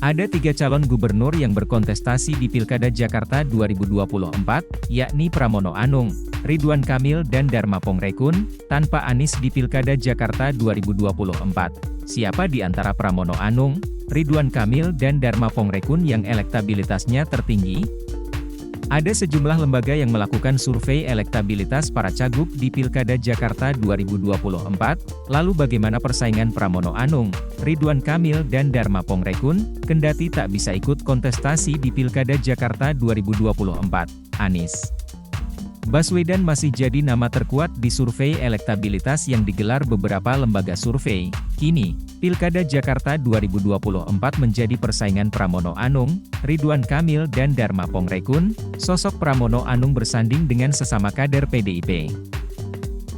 Ada 3 calon gubernur yang berkontestasi di Pilkada Jakarta 2024, yakni Pramono Anung, Ridwan Kamil dan Dharma Pongrekun, tanpa Anies di Pilkada Jakarta 2024. Siapa di antara Pramono Anung, Ridwan Kamil dan Dharma Pongrekun yang elektabilitasnya tertinggi? Ada sejumlah lembaga yang melakukan survei elektabilitas para cagup di Pilkada Jakarta 2024, lalu bagaimana persaingan Pramono Anung, Ridwan Kamil dan Dharma Pongrekun, kendati tak bisa ikut kontestasi di Pilkada Jakarta 2024, Anies Baswedan masih jadi nama terkuat di survei elektabilitas yang digelar beberapa lembaga survei. Kini, Pilkada Jakarta 2024 menjadi persaingan Pramono Anung, Ridwan Kamil dan Dharma Pongrekun. Sosok Pramono Anung bersanding dengan sesama kader PDIP.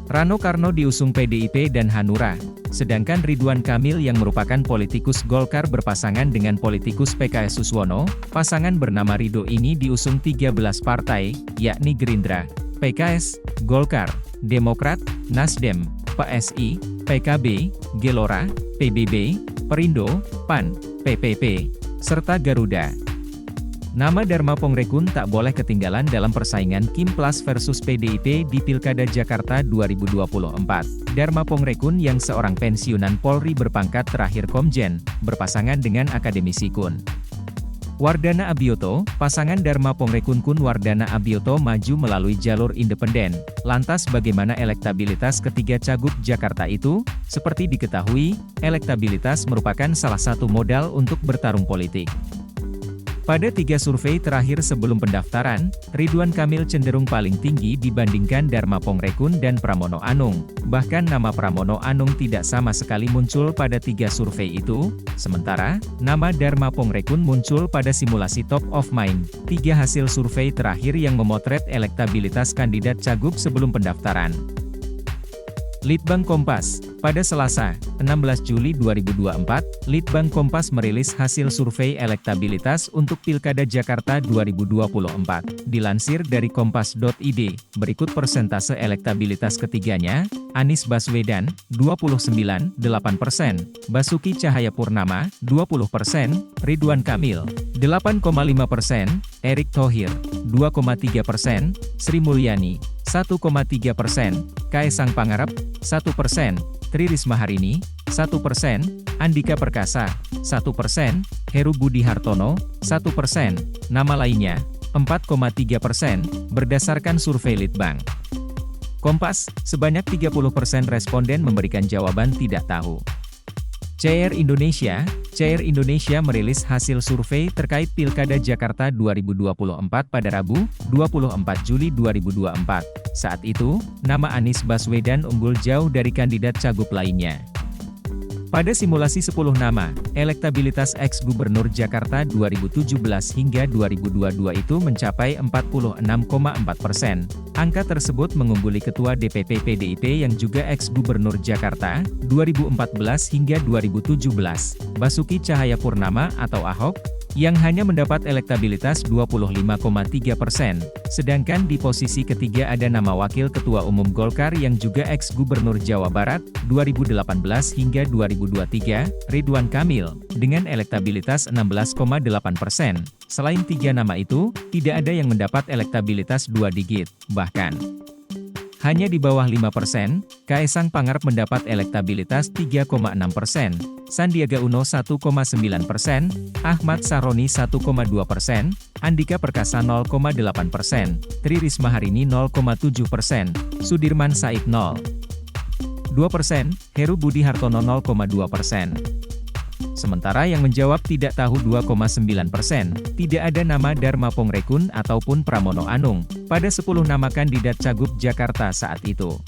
Rano Karno diusung PDIP dan Hanura, sedangkan Ridwan Kamil yang merupakan politikus Golkar berpasangan dengan politikus PKS Suswono. Pasangan bernama Ridho ini diusung 13 partai, yakni Gerindra, PKS, Golkar, Demokrat, Nasdem, PSI, PKB, Gelora, PBB, Perindo, PAN, PPP, serta Garuda. Nama Dharma Pongrekun tak boleh ketinggalan dalam persaingan Kim Plus versus PDIP di Pilkada Jakarta 2024. Dharma Pongrekun yang seorang pensiunan Polri berpangkat terakhir Komjen, berpasangan dengan akademisi Kun Wardana Abioto. Pasangan Dharma Pongrekun Kun Wardana Abioto maju melalui jalur independen. Lantas bagaimana elektabilitas ketiga cagup Jakarta itu? Seperti diketahui, elektabilitas merupakan salah satu modal untuk bertarung politik. Pada 3 survei terakhir sebelum pendaftaran, Ridwan Kamil cenderung paling tinggi dibandingkan Dharma Pongrekun dan Pramono Anung. Bahkan nama Pramono Anung tidak sama sekali muncul pada 3 survei itu, sementara, nama Dharma Pongrekun muncul pada simulasi top of mind. 3 hasil survei terakhir yang memotret elektabilitas kandidat cagup sebelum pendaftaran. Litbang Kompas, pada Selasa, 16 Juli 2024, Litbang Kompas merilis hasil survei elektabilitas untuk Pilkada Jakarta 2024. Dilansir dari kompas.id, berikut persentase elektabilitas ketiganya: Anies Baswedan, 29,8%, Basuki Cahayapurnama, 20%, Ridwan Kamil, 8,5%, Erick Thohir, 2,3%, Sri Mulyani, 1,3%, Kaesang Pangarep, 1%, Tri Risma Harini, 1%, Andika Perkasa, 1%, Heru Budi Hartono, 1%, nama lainnya, 4,3%, berdasarkan survei Litbang Kompas, sebanyak 30% responden memberikan jawaban tidak tahu. CR Indonesia merilis hasil survei terkait Pilkada Jakarta 2024 pada Rabu, 24 Juli 2024. Saat itu, nama Anies Baswedan unggul jauh dari kandidat cagup lainnya. Pada simulasi 10 nama, elektabilitas ex-gubernur Jakarta 2017 hingga 2022 itu mencapai 46,4%. Angka tersebut mengungguli Ketua DPP PDIP yang juga ex-gubernur Jakarta, 2014 hingga 2017, Basuki Cahayapurnama atau Ahok, yang hanya mendapat elektabilitas 25,3%. Sedangkan di posisi ketiga ada nama Wakil Ketua Umum Golkar yang juga ex-gubernur Jawa Barat, 2018 hingga 2023, Ridwan Kamil, dengan elektabilitas 16,8%. Selain 3 nama itu, tidak ada yang mendapat elektabilitas 2 digit, bahkan hanya di bawah 5%, Kaesang Pangarep mendapat elektabilitas 3,6%, Sandiaga Uno 1,9%, Ahmad Saroni 1,2%, Andika Perkasa 0,8%, Tri Risma Harini 0,7%, Sudirman Said 0,2%, Heru Budi Hartono 0,2%. Sementara yang menjawab tidak tahu 2,9%, tidak ada nama Dharma Pongrekun ataupun Pramono Anung pada 10 nama kandidat cagup Jakarta saat itu.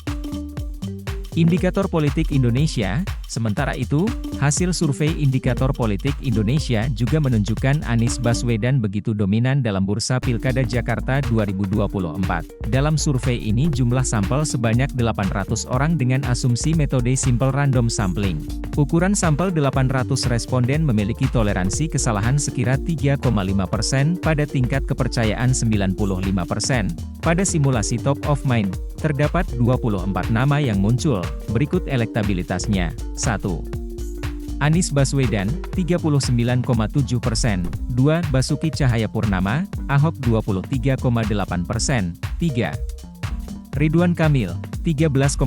Indikator Politik Indonesia, sementara itu, hasil survei Indikator Politik Indonesia juga menunjukkan Anies Baswedan begitu dominan dalam bursa Pilkada Jakarta 2024. Dalam survei ini jumlah sampel sebanyak 800 orang dengan asumsi metode simple random sampling. Ukuran sampel 800 responden memiliki toleransi kesalahan sekira 3,5% pada tingkat kepercayaan 95%. Pada simulasi top of mind, terdapat 24 nama yang muncul. Berikut elektabilitasnya. 1. Anies Baswedan, 39,7%. 2. Basuki Cahayapurnama, Ahok 23,8%. 3. Ridwan Kamil, 13,1%.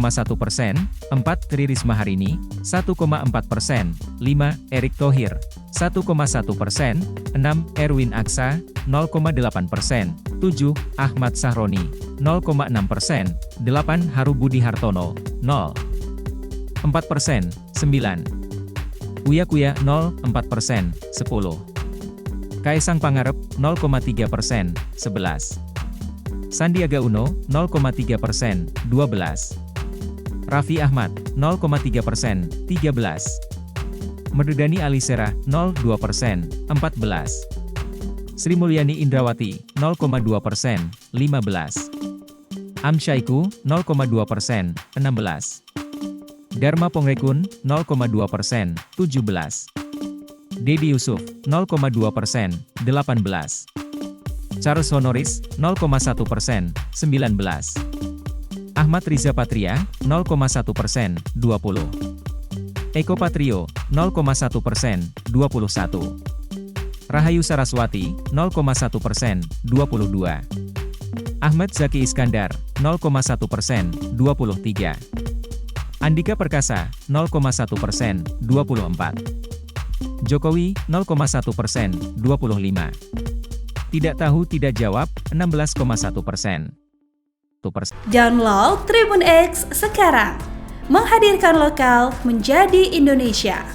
4. Tri Risma Harini, 1,4%. 5. Erick Thohir, 1,1%. 6. Erwin Aksa, 0,8%. 7. Ahmad Sahroni, 0,6%. 8. Haru Budi Hartono, 0,4%. 9. Uya Kuya, 0,4%. 10. Kaisang Pangarep, 0,3%. 11. Sandiaga Uno, 0,3%. 12. Raffi Ahmad, 0,3%. 13. Mardani Alisera, 0,2%. 14. Sri Mulyani Indrawati, 0,2%. 15. Amsyaiku, 0,2%. 16. Dharma Pongrekun, 0,2%. 17. Dedi Yusuf, 0,2%. 18. Charles Honoris, 0,1%. 19. Ahmad Riza Patria, 0,1%. 20. Eko Patrio, 0,1%. 21. Rahayu Saraswati, 0,1%. 22. Ahmad Zaki Iskandar, 0,1%. 23. Andika Perkasa, 0,1%. 24. Jokowi, 0,1%. 25. Tidak tahu tidak jawab, 16,1%. Download Tribun X sekarang, menghadirkan lokal menjadi Indonesia.